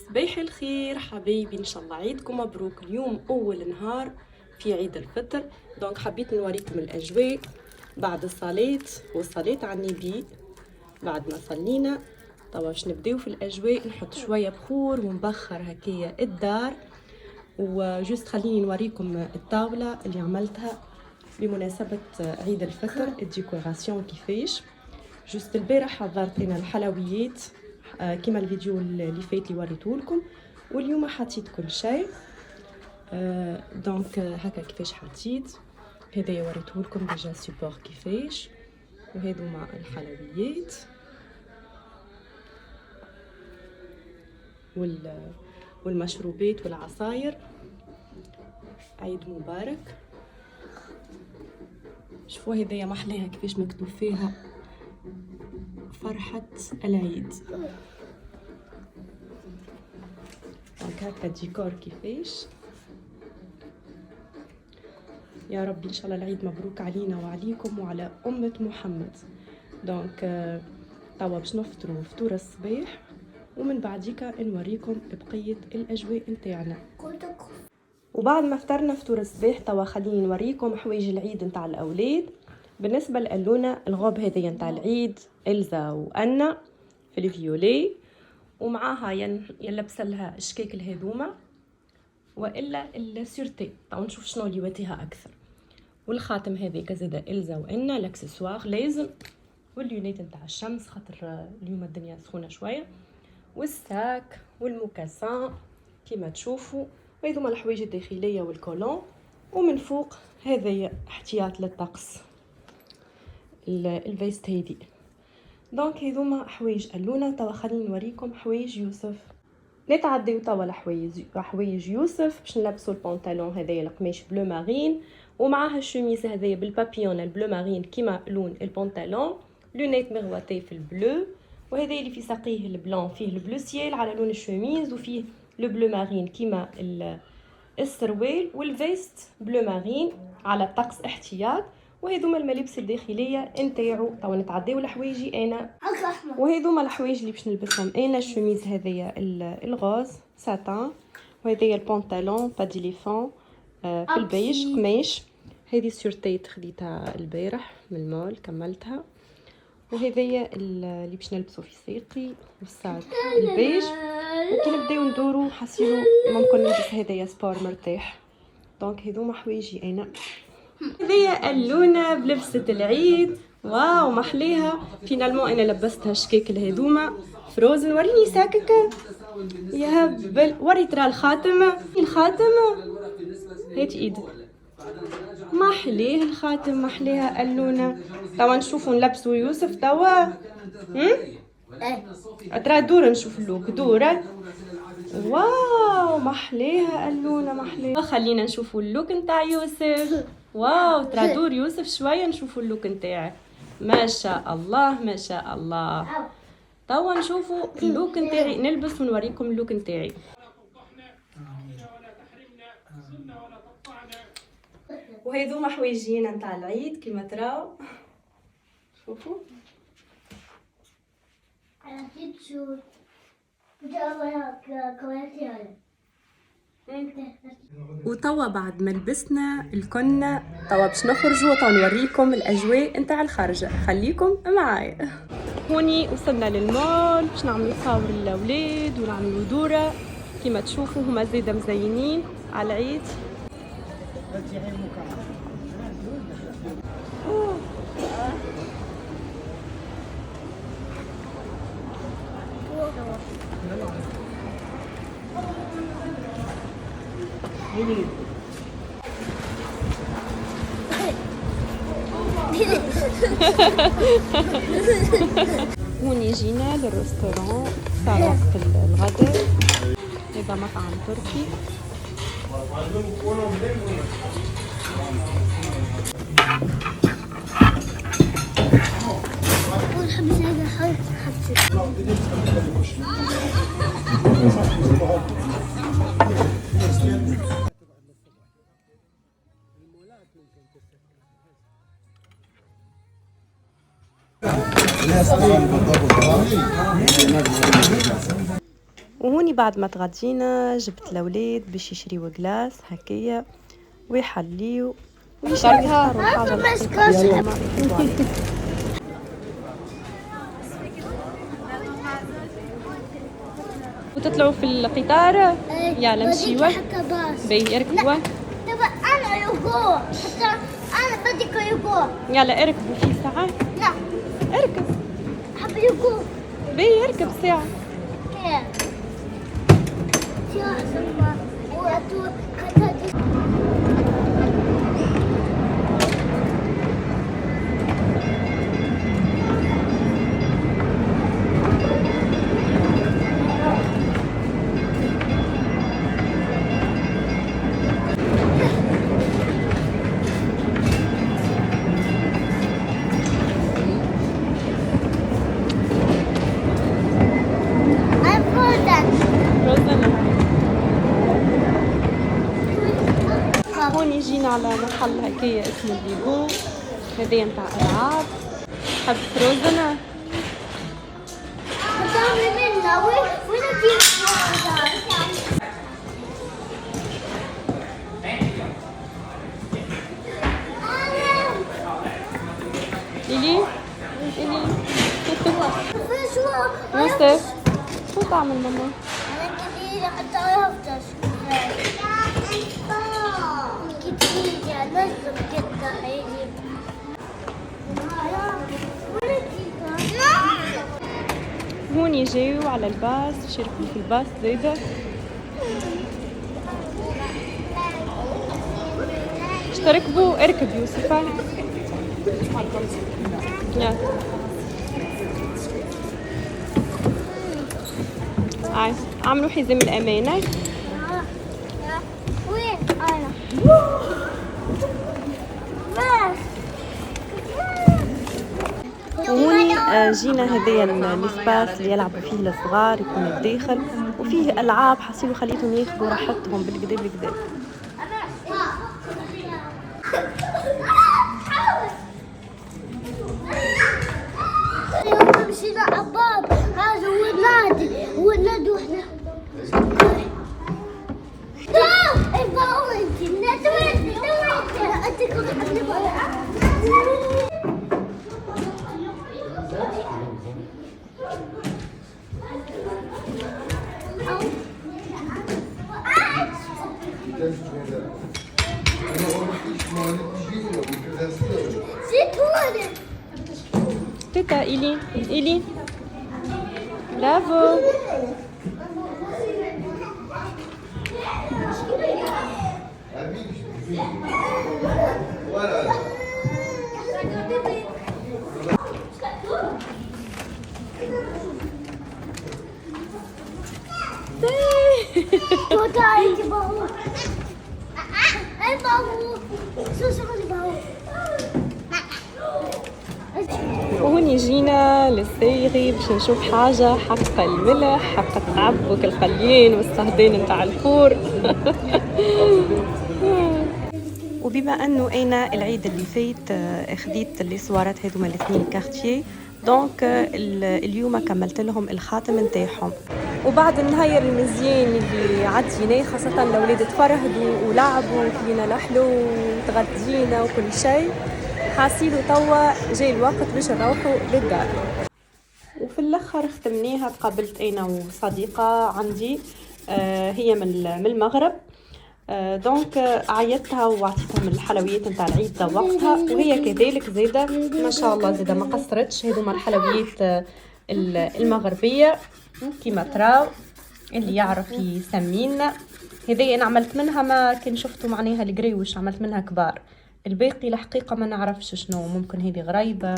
صباح الخير حبايبي، ان شاء الله عيدكم مبروك. اليوم اول نهار في عيد الفطر، دونك حبيت نوريكم الاجواء بعد الصلاه والصلاه على النبي. بعد ما صلينا طبعا باش نبداو في الاجواء، نحط شويه بخور ونبخر هكايا الدار. وجوست خليني نوريكم الطاوله اللي عملتها بمناسبه عيد الفطر، الديكوراسيون كيفاش. جوست البارح حضرت انا الحلويات كما الفيديو اللي فات اللي وريته واليوم حطيت كل شيء. دونك هكا كيفاش حطيت هذايا وريته لكم ديجا سيبور كيفاش، وهذو مع الحلويات والمشروبات والعصاير. عيد مبارك. شوفوا هذايا محلاها كيفاش مكتوب فيها فرحة العيد. دونك هكا ديكور كيفاش. يا رب ان شاء الله العيد مبروك علينا وعليكم وعلى أمة محمد. دونك توا باش نفطروا فطور الصباح، ومن بعديك نوريكم بقية الأجواء نتاعنا. وبعد ما فطرنا فطور الصباح توا خليني نوريكم حوايج العيد نتاع الأولاد. بالنسبة لألونا الغوب هذيا نتاع العيد إلزا وأنا في الفيولي، ومعاها يلبس لها الشكاكل هذوما، والا السورتي. طبعا نشوف شنو اللي يواتيها اكثر. والخاتم هذيك زاده إلزا وأنا الاكسسوار لازم، واللونيت نتاع الشمس خاطر اليوم الدنيا سخونه شويه، والساك والمكاسان كما تشوفوا. وهذوما الحوايج الداخليه والكولون، ومن فوق هذايا احتياط للطقس الفيست هذي. دونك هذوما حوايج ألونا. توا خليني نوريكم حوايج يوسف. نتعديو توا لحوايج يوسف. باش نلبسوا البنطلون هذايا القماش بلو مارين، ومعها الشميس هذايا بالبابيون البلو مارين كيما لون البنطلون، لونيت مغواتي في البلو، وهذا اللي في ساقيه البلون فيه البلو سيال على لون الشميز، وفيه لو بلو مارين كيما السروال، والفيست بلو مارين على الطقس احتياط. وهذوما الملابس الداخليه نتاعو. توا نتعداو لحوايجي انا، وهذوما الحوايج اللي باش نلبسهم انا. الشميز هذايا الغوز ساتان، وهذايا البنطلون با ديليفون في البيج قماش. هذه السورتيت خديتها البارح من المول كملتها. وهذايا اللي باش نلبسو في ساقي، والساك البيج. وكي نبداو ندورو حسيلو ممكن نلبس هذايا سبور مرتاح. دونك هذوما حوايجي انا. هذيا ألونا بلبسة العيد. واو محليها. فينالمون انا لبستها الشكاكل هذوما فروزن. وريني ساكك يا هبل. وري ترى الخاتم هات ايدك. محليه الخاتم محليها ألونا. توا نشوفوا نلبسوا يوسف توا. ترى دور نشوف اللوك دورة. واو محليها ألونا محليها. خلينا نشوفوا اللوك نتاع يوسف. واو ترى دور يوسف شويه نشوفوا اللوك نتاعه. ما شاء الله ما شاء الله. توا نشوفوا اللوك نتاعي، نلبس ونوريكم اللوك نتاعي. وهذوما حوايجينا نتاع العيد كما تراو. شوفوا وتوا بعد ما لبسنا الكنا توا باش نخرجوا. توا نوريكم الاجواء نتاع الخارجه، خليكم معايا. هوني وصلنا للمول باش نعملوا صور للاولاد ونعملوا دوره. كما تشوفوا هما زاده مزينين على العيد. هوني جينا للريستوران تاع وقت الغداء. هذا مطعم تركي. وهوني بعد ما تغدينا جبت الاولاد باش يشريوا كلاس هكايا ويحليوا ويشريوا يختاروا الحاجه اللي وتطلعوا في القطار. يلا نمشيوا. باهي اركبوا. دابا انا يوغو حتى انا بديك يوغو. يلا اركبوا في ساعه. لا اركب. حب يوغو. باهي اركب ساعه. كيف يا سما واتو كتادي. هوني جينا على محل هكايا اسمه ليغو، هذايا نتاع العاب. تحب فروزن؟ تعملي منا وين تجيب إلي يوسف شو تعمل ماما؟ انا كبيرة حتى يهفتش كتير نزل جدا عيني. هوني جايو على الباص، شاركوا في الباص زايدة. اشتركبوا. اركب يوسف. يلا هاي عملوا حزام الأمانة. وين انا؟ وهوني جينا هذايا السباس اللي يلعبوا فيه الصغار، يكون الداخل وفيه ألعاب حسيبوا خليتهم ياخذوا راحتهم بالكدا بالكدا. اليوم مشينا عباب هذا هو النادي واحنا تيتا إلي برافو. وهوني جينا للصيغي باش نشوف حاجة حق الملح، حق العبوك القليين والصهدين نتاع الفور. وبما انه انا العيد اللي فات اخذت لي سوارات هذوما الاثنين كارتيer، دونك اليوم كملت لهم الخاتم نتاعهم. وبعد النهاير المزيان اللي عديناه، خاصة الاولاد تفرهدوا ولعبوا وكلينا لحلو وتغدينا وكل شيء، حاسيلو توا جاي الوقت باش نروحوا للدار. وفي الاخر ختمناها، تقابلت انا وصديقه عندي هي من المغرب، دونك عيطتها وعطيتها من الحلويات نتاع العيد ذوقتها، وهي كذلك زاده ما شاء الله زاده ما قصرتش. هذوما الحلويات المغربيه كيما تراو، اللي يعرف يسمينا. هذه انا عملت منها ما كان شفتوا معناها القريوش، عملت منها كبار. الباقي الحقيقه ما نعرفش شنو، ممكن هذه غريبه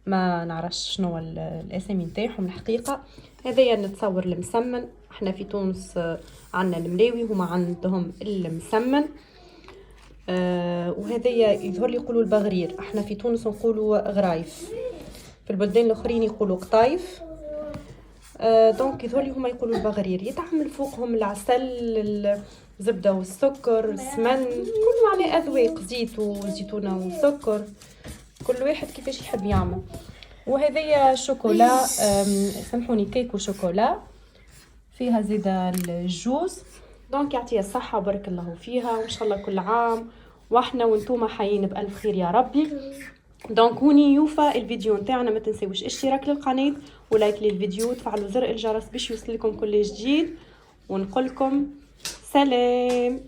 ما نعرفش شنو الاسامي نتاعهم الحقيقه. هذايا نتصور المسمن، احنا في تونس عندنا الملاوي، هما عندهم المسمن. وهذايا يظهر لي يقولوا البغرير، احنا في تونس نقولوا غرايف، في البلدان الاخرين يقولوا قطايف. دونك يظهر لي هما يقولوا البغرير. يتعمل فوقهم العسل، الزبده والسكر، السمن، كل معناه اذواق، زيت وزيتونه وسكر، كل واحد كيفاش يحب يعمل. وهذايا شوكولا، سامحوني، كيك وشوكولا فيها زيد الجوز. دونك يعطيها الصحة وبارك الله فيها، وإن شاء الله كل عام وإحنا وانتوما حيين بألف خير يا ربي. دونك هوني يوفى الفيديو نتاعنا، ما تنسيوش اشتراك للقناة ولايك للفيديو، تفعلوا زر الجرس باش يوصلكم كل جديد، ونقولكم سلام.